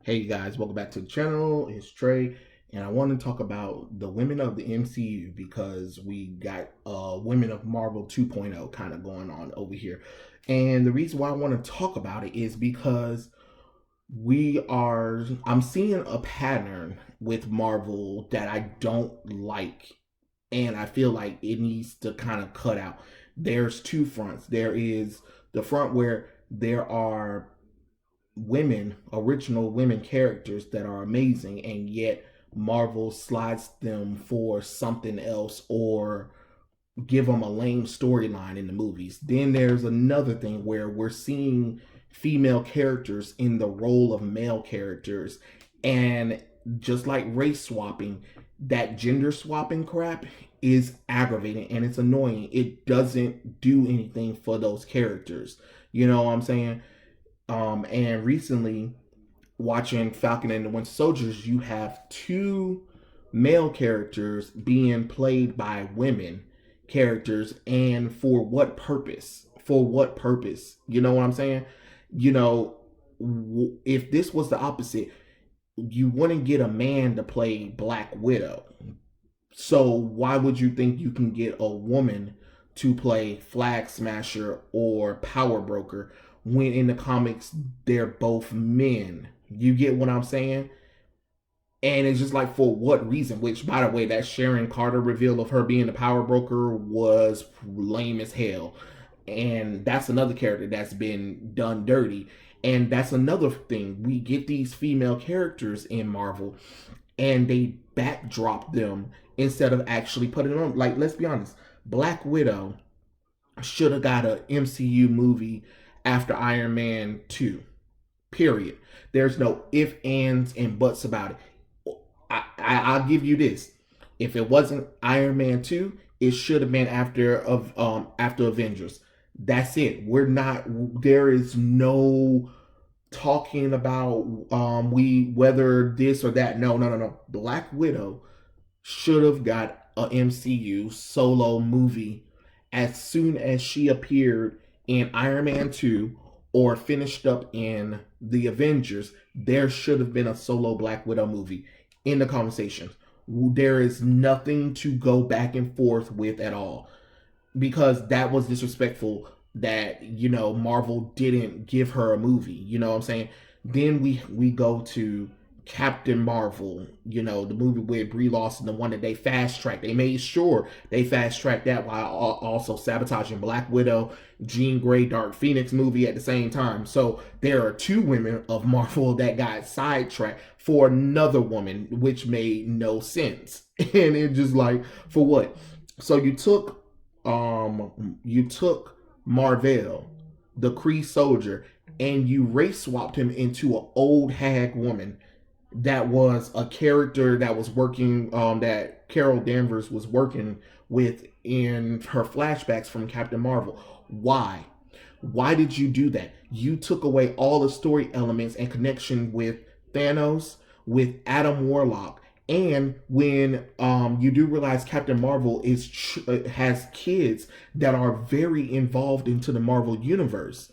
Hey guys, welcome back to the channel. It's Trey, and I want to talk about the women of the MCU because we got Women of Marvel 2.0 kind of going on over here. And the reason why I want to talk about it is because I'm seeing a pattern with Marvel that I don't like, and I feel like it needs to kind of cut out. There's two fronts. There is the front where there are original women characters that are amazing, and yet Marvel slides them for something else or give them a lame storyline in the movies. Then there's another thing where we're seeing female characters in the role of male characters, and just like race swapping, that gender swapping crap is aggravating and it's annoying. It doesn't do anything for those characters. You know what I'm saying? And recently, watching Falcon and the Winter Soldiers, you have two male characters being played by women characters, and for what purpose? For what purpose? You know what I'm saying? You know, if this was the opposite, you wouldn't get a man to play Black Widow. So why would you think you can get a woman to play Flag Smasher or Power Broker when in the comics they're both men? You get what I'm saying? And it's just like, for what reason? Which, by the way, that Sharon Carter reveal of her being the Power Broker was lame as hell. And that's another character that's been done dirty. And that's another thing. We get these female characters in Marvel and they backdrop them instead of actually putting on. Like, let's be honest, Black Widow should have got an MCU movie after Iron Man 2. Period. There's no ifs, ands, and buts about it. I'll give you this. If it wasn't Iron Man 2, it should have been after Avengers. That's it. We're not There is no talking about we whether this or that. No. Black Widow should have got a MCU solo movie as soon as she appeared in Iron Man 2 or finished up in the Avengers. There should have been a solo Black Widow movie in the conversations. There is nothing to go back and forth with at all, because that was disrespectful that, Marvel didn't give her a movie. You know what I'm saying? Then we go to Captain Marvel, the movie with Brie Larson, the one that they fast tracked. They made sure they fast tracked that while also sabotaging Black Widow, Jean Grey, Dark Phoenix movie at the same time. So there are two women of Marvel that got sidetracked for another woman, which made no sense. And it just like, for what? So you took Marvel, the Kree soldier, and you race swapped him into an old hag woman that was a character that was working, that Carol Danvers was working with in her flashbacks from Captain Marvel. Why? Why did you do that? You took away all the story elements and connection with Thanos, with Adam Warlock. And when you do realize Captain Marvel has kids that are very involved into the Marvel universe,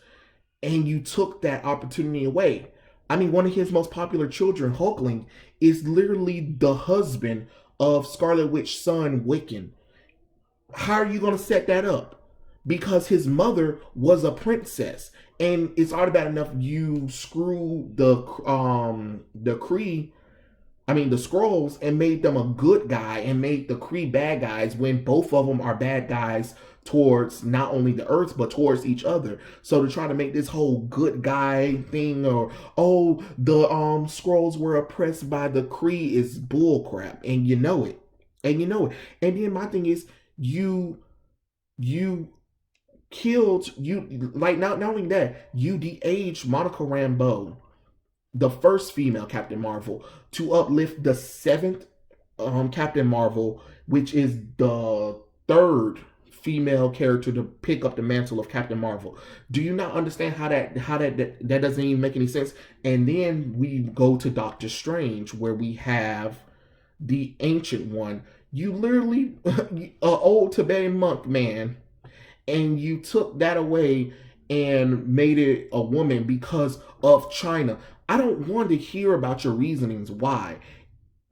and you took that opportunity away. I mean, one of his most popular children, Hulkling, is literally the husband of Scarlet Witch's son, Wiccan. How are you going to set that up? Because his mother was a princess, and it's already bad enough you screw the Kree, I mean the Skrulls, and made them a good guy and made the Kree bad guys when both of them are bad guys towards not only the Earth but towards each other. So to try to make this whole good guy thing, or the Skrulls were oppressed by the Kree, is bullcrap, and you know it. And then my thing is, you killed, you like, not only that, you de-aged Monica Rambeau, the first female Captain Marvel, to uplift the seventh Captain Marvel, which is the third female character to pick up the mantle of Captain Marvel. Do you not understand how that doesn't even make any sense? And then we go to Doctor Strange, where we have the Ancient One. You literally, an old Tibetan monk man, and you took that away and made it a woman because of China. I don't want to hear about your reasonings why.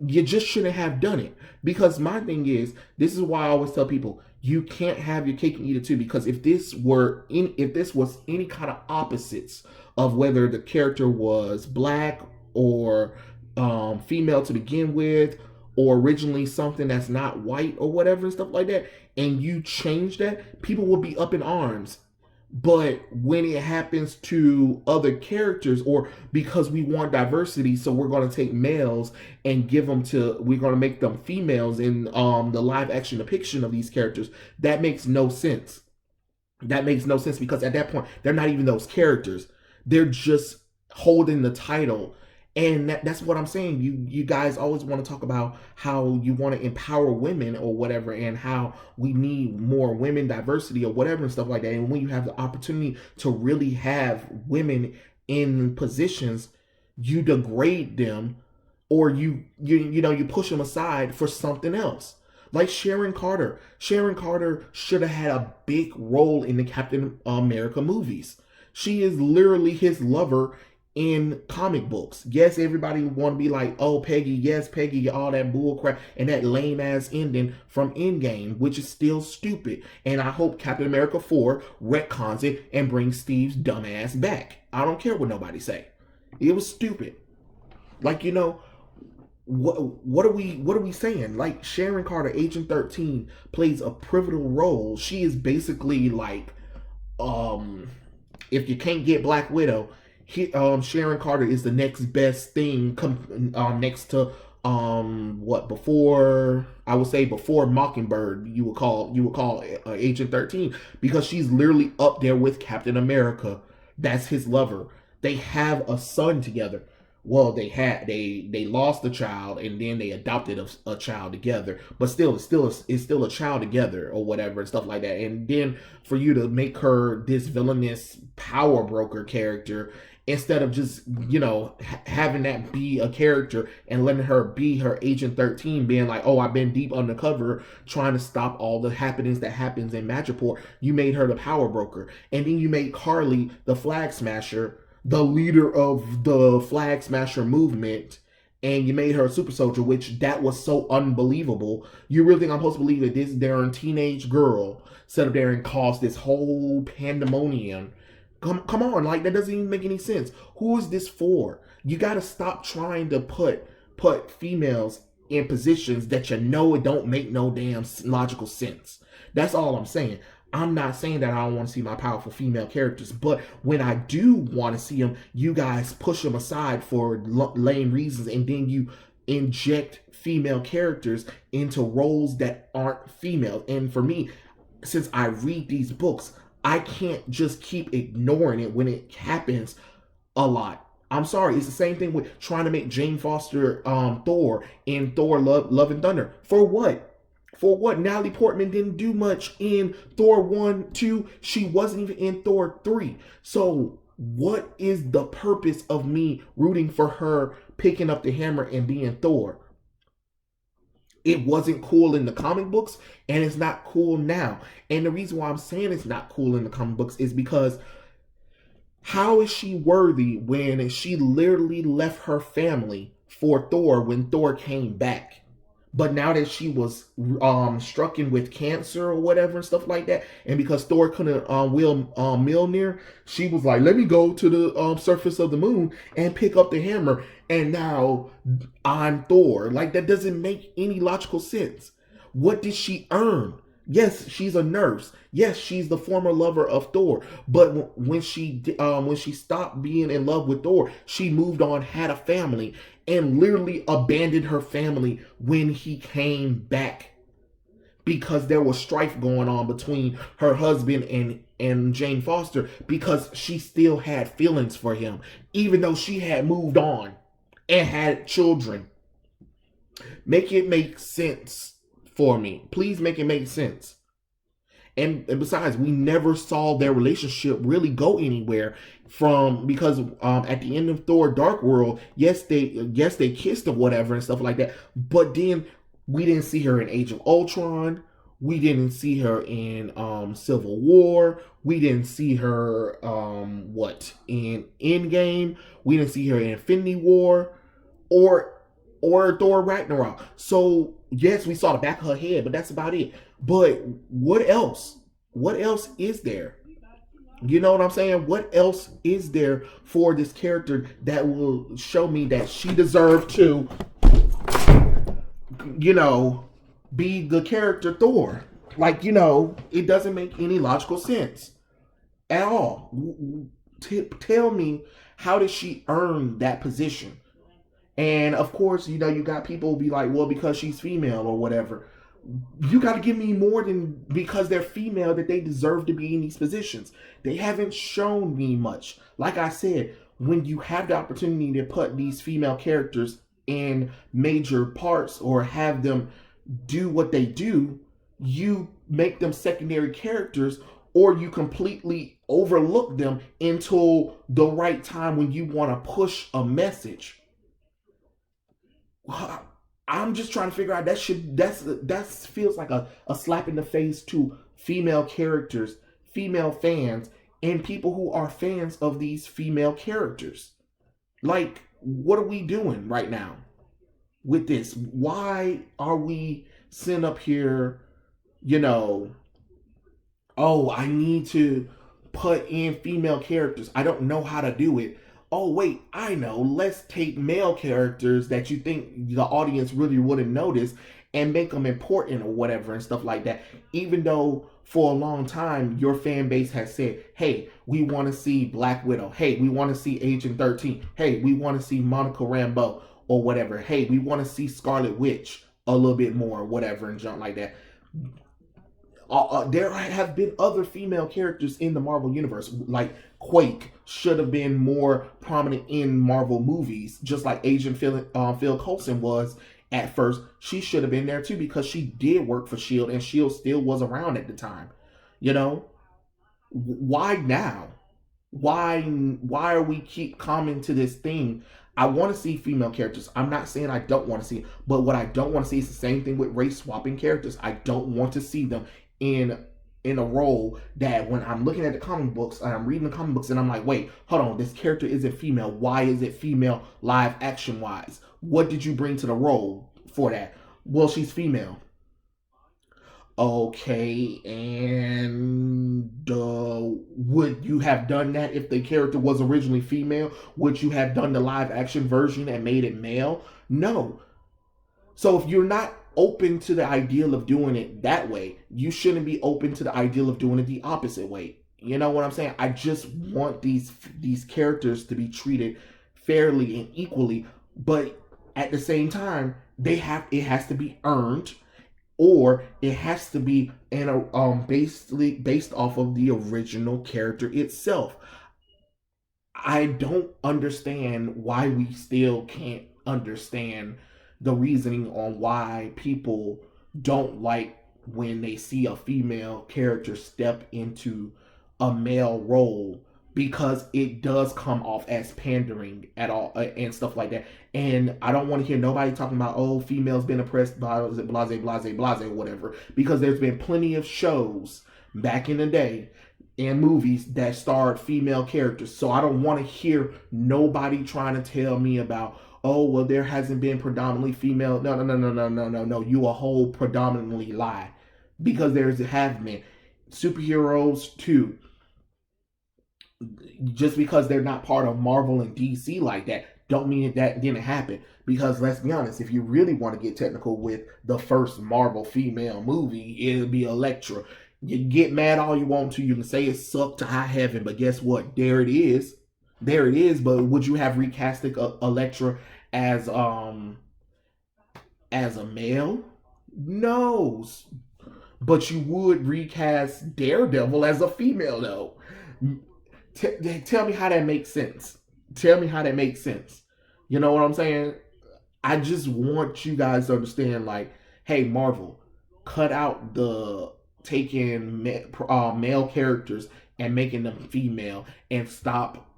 You just shouldn't have done it. Because my thing is, this is why I always tell people, you can't have your cake and eat it too. Because if this was any kind of opposites of whether the character was black or female to begin with, or originally something that's not white or whatever and stuff like that, and you change that, people will be up in arms. But when it happens to other characters, or because we want diversity, so we're going to take males and we're going to make them females in the live action depiction of these characters, that makes no sense. That makes no sense, because at that point, they're not even those characters. They're just holding the title. And that's what I'm saying. You guys always want to talk about how you want to empower women or whatever, and how we need more women diversity or whatever and stuff like that. And when you have the opportunity to really have women in positions, you degrade them, or you push them aside for something else. Like Sharon Carter. Sharon Carter should have had a big role in the Captain America movies. She is literally his lover in comic books. Yes, everybody want to be like, oh, Peggy, yes, Peggy, all that bull crap and that lame ass ending from Endgame, which is still stupid. And I hope Captain America 4 retcons it and brings Steve's dumb ass back. I don't care what nobody say. It was stupid. Like, what are we saying? Like, Sharon Carter, Agent 13, plays a pivotal role. She is basically like, if you can't get Black Widow, Sharon Carter is the next best thing, next to before Mockingbird, you would call Agent 13, because she's literally up there with Captain America. That's his lover. They have a son together. Well, they lost a child, and then they adopted a child together, but still it's still a child together or whatever and stuff like that. And then for you to make her this villainous power broker character, instead of just having that be a character and letting her be her Agent 13, being like, oh, I've been deep undercover trying to stop all the happenings that happens in Madripoor, you made her the power broker. And then you made Carly the Flag Smasher, the leader of the Flag Smasher movement, and you made her a super soldier, which that was so unbelievable. You really think I'm supposed to believe that this darn teenage girl sat up there and caused this whole pandemonium? Come on, like, that doesn't even make any sense. Who is this for? You got to stop trying to put females in positions that it don't make no damn logical sense. That's all I'm saying. I'm not saying that I don't want to see my powerful female characters, but when I do want to see them, you guys push them aside for lame reasons, and then you inject female characters into roles that aren't female. And for me, since I read these books, I can't just keep ignoring it when it happens a lot. I'm sorry. It's the same thing with trying to make Jane Foster Thor in Thor Love and Thunder. For what? For what? Natalie Portman didn't do much in Thor 1, 2. She wasn't even in Thor 3. So what is the purpose of me rooting for her picking up the hammer and being Thor? It wasn't cool in the comic books, and it's not cool now. And the reason why I'm saying it's not cool in the comic books is because how is she worthy when she literally left her family for Thor when Thor came back? But now that she was struck in with cancer or whatever and stuff like that, and because Thor couldn't will Mjolnir, she was like, let me go to the surface of the moon and pick up the hammer, and now I'm Thor. Like, that doesn't make any logical sense. What did she earn? Yes, she's a nurse. Yes, she's the former lover of Thor. But when she stopped being in love with Thor, she moved on, had a family, and literally abandoned her family when he came back, because there was strife going on between her husband and Jane Foster, because she still had feelings for him, even though she had moved on and had children. Make it make sense for me. Please make it make sense. And besides, we never saw their relationship really go anywhere because at the end of Thor Dark World, yes they kissed or whatever and stuff like that, but then we didn't see her in Age of Ultron. We didn't see her in Civil War. We didn't see her in Endgame. We didn't see her in Infinity War or Thor Ragnarok. So yes, we saw the back of her head, but that's about it. But what else? What else is there? You know what I'm saying? What else is there for this character that will show me that she deserved to, you know, be the character Thor? Like, it doesn't make any logical sense at all. Tell me, how did she earn that position? And of course, you got people be like, well, because she's female or whatever. You got to give me more than because they're female that they deserve to be in these positions. They haven't shown me much. Like I said, when you have the opportunity to put these female characters in major parts or have them do what they do, you make them secondary characters, or you completely overlook them until the right time when you want to push a message. I'm just trying to figure out that feels like a slap in the face to female characters, female fans, and people who are fans of these female characters. Like, what are we doing right now with this? Why are we sitting up here, oh, I need to put in female characters. I don't know how to do it. Oh, wait, I know. Let's take male characters that you think the audience really wouldn't notice and make them important or whatever and stuff like that. Even though for a long time your fan base has said, hey, we want to see Black Widow. Hey, we want to see Agent 13. Hey, we want to see Monica Rambeau or whatever. Hey, we want to see Scarlet Witch a little bit more or whatever and junk like that. There have been other female characters in the Marvel Universe, like Quake should have been more prominent in Marvel movies, just like Agent Phil Coulson was at first. She should have been there too because she did work for S.H.I.E.L.D. and S.H.I.E.L.D. still was around at the time. Why now? Why are we keep coming to this thing? I want to see female characters. I'm not saying I don't want to see it, but what I don't want to see is the same thing with race swapping characters. I don't want to see them in a role that when I'm looking at the comic books and I'm reading the comic books and I'm like, wait, hold on, this character isn't female. Why is it female live action wise? What did you bring to the role for that? Well, she's female. Okay, and would you have done that if the character was originally female? Would you have done the live action version and made it male? No. So if you're not open to the ideal of doing it that way, you shouldn't be open to the ideal of doing it the opposite way. You know what I'm saying? I just want these characters to be treated fairly and equally, but at the same time, it has to be earned, or it has to be based off of the original character itself. I don't understand why we still can't understand the reasoning on why people don't like when they see a female character step into a male role, because it does come off as pandering at all and stuff like that. And I don't want to hear nobody talking about, oh, females been oppressed by blase, or whatever, because there's been plenty of shows back in the day and movies that starred female characters. So I don't want to hear nobody trying to tell me about, oh, well, there hasn't been predominantly female. No. You a whole predominantly lie, because there's have been superheroes too. Just because they're not part of Marvel and DC like that, don't mean that didn't happen. Because let's be honest, if you really want to get technical with the first Marvel female movie, it'll be Elektra. You get mad all you want to. You can say it sucked to high heaven, but guess what? There it is. There it is. But would you have recasted Elektra as a male? No. But you would recast Daredevil as a female, though. Tell me how that makes sense. Tell me how that makes sense. You know what I'm saying? I just want you guys to understand, like, hey, Marvel, cut out the taking male characters and making them female, and stop,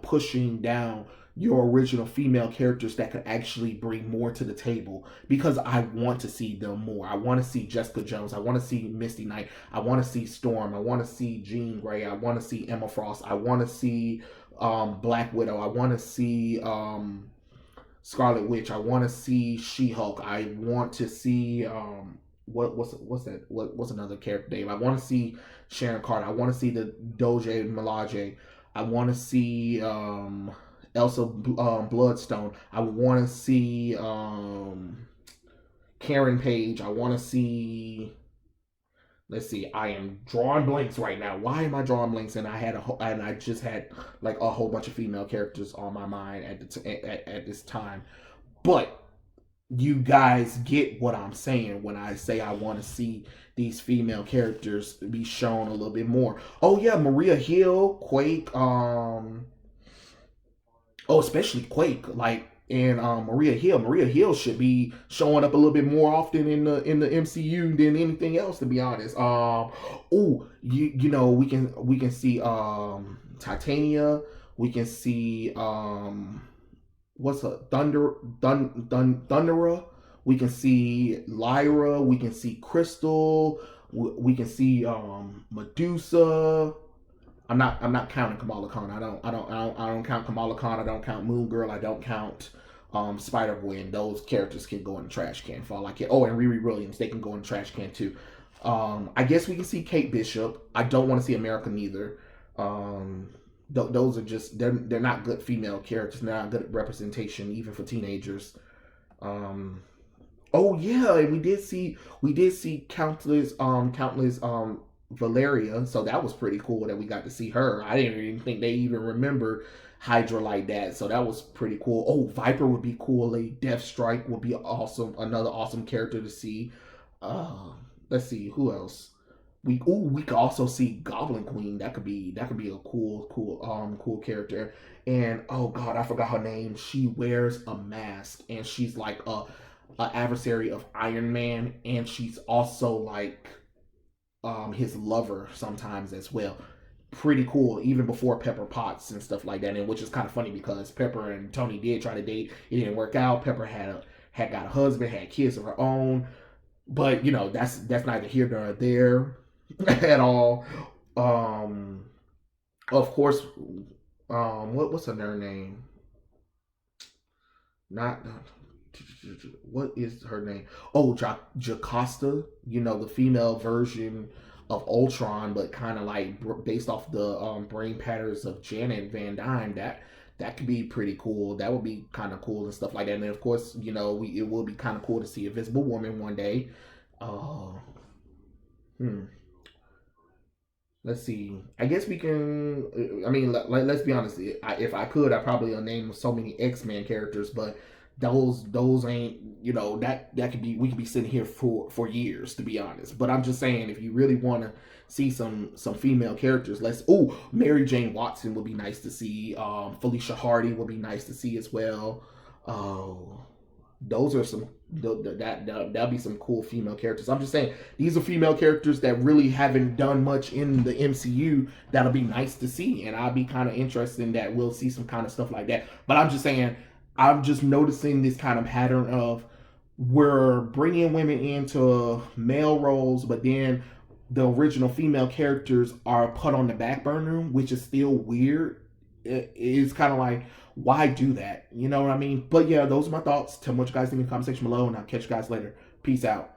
pushing down your original female characters that could actually bring more to the table, because I want to see them more. I want to see Jessica Jones. I want to see Misty Knight. I want to see Storm. I want to see Jean Grey. I want to see Emma Frost. I want to see Black Widow. I want to see Scarlet Witch. I want to see She-Hulk. I want to see what's another character name? I want to see Sharon Carter. I want to see the Doja Milaje. I want to see Elsa Bloodstone. I want to see Karen Page. I want to see. Let's see. I am drawing blanks right now. Why am I drawing blanks? And I just had like a whole bunch of female characters on my mind at this time. But you guys get what I'm saying when I say I want to see these female characters be shown a little bit more. Oh yeah, Maria Hill, Quake, especially Quake, like, and Maria Hill. Maria Hill should be showing up a little bit more often in the MCU than anything else, to be honest. We can see Titania. We can see what's a Thundera. We can see Lyra. We can see Crystal. We can see Medusa. I'm not counting Kamala Khan. I don't count Kamala Khan. I don't count Moon Girl. I don't count Spider Boy. And those characters can go in the trash can for all I care. Oh, and Riri Williams, they can go in the trash can too. I guess we can see Kate Bishop. I don't want to see America neither. Those are just they're not good female characters. They're not good representation even for teenagers. Oh yeah, and we did see countless Valeria, so that was pretty cool that we got to see her. I didn't even think they even remember Hydra like that, so that was pretty cool. Oh, Viper would be cool. A Deathstrike would be awesome. Another awesome character to see. Let's see who else. We could also see Goblin Queen. That could be a cool character. And oh god, I forgot her name. She wears a mask and she's like a adversary of Iron Man, and she's also like his lover sometimes as well. Pretty cool, even before Pepper Potts and stuff like that. And which is kind of funny because Pepper and Tony did try to date. It didn't work out. Pepper had got a husband, had kids of her own. But that's neither here nor there at all. Of course, what's her name? Not what is her name? Oh, Jocasta. The female version of Ultron, but kind of like based off the brain patterns of Janet Van Dyne. That could be pretty cool. That would be kind of cool and stuff like that. And then of course, it will be kind of cool to see Invisible Woman one day. Let's see. I guess we can. I mean, let's be honest. If I could, I probably would name so many X-Men characters, but those ain't. That could be. We could be sitting here for years, to be honest. But I'm just saying, if you really want to see some female characters, Mary Jane Watson would be nice to see. Felicia Hardy would be nice to see as well. Those are some that'll be some cool female characters. I'm just saying, these are female characters that really haven't done much in the MCU. That'll be nice to see, and I'll be kind of interested in that. We'll see some kind of stuff like that. But I'm just saying, I'm just noticing this kind of pattern of we're bringing women into male roles, but then the original female characters are put on the back burner, which is still weird. It's kind of like, why do that? You know what I mean? But yeah, those are my thoughts. Tell me what you guys think in the comment section below, and I'll catch you guys later. Peace out.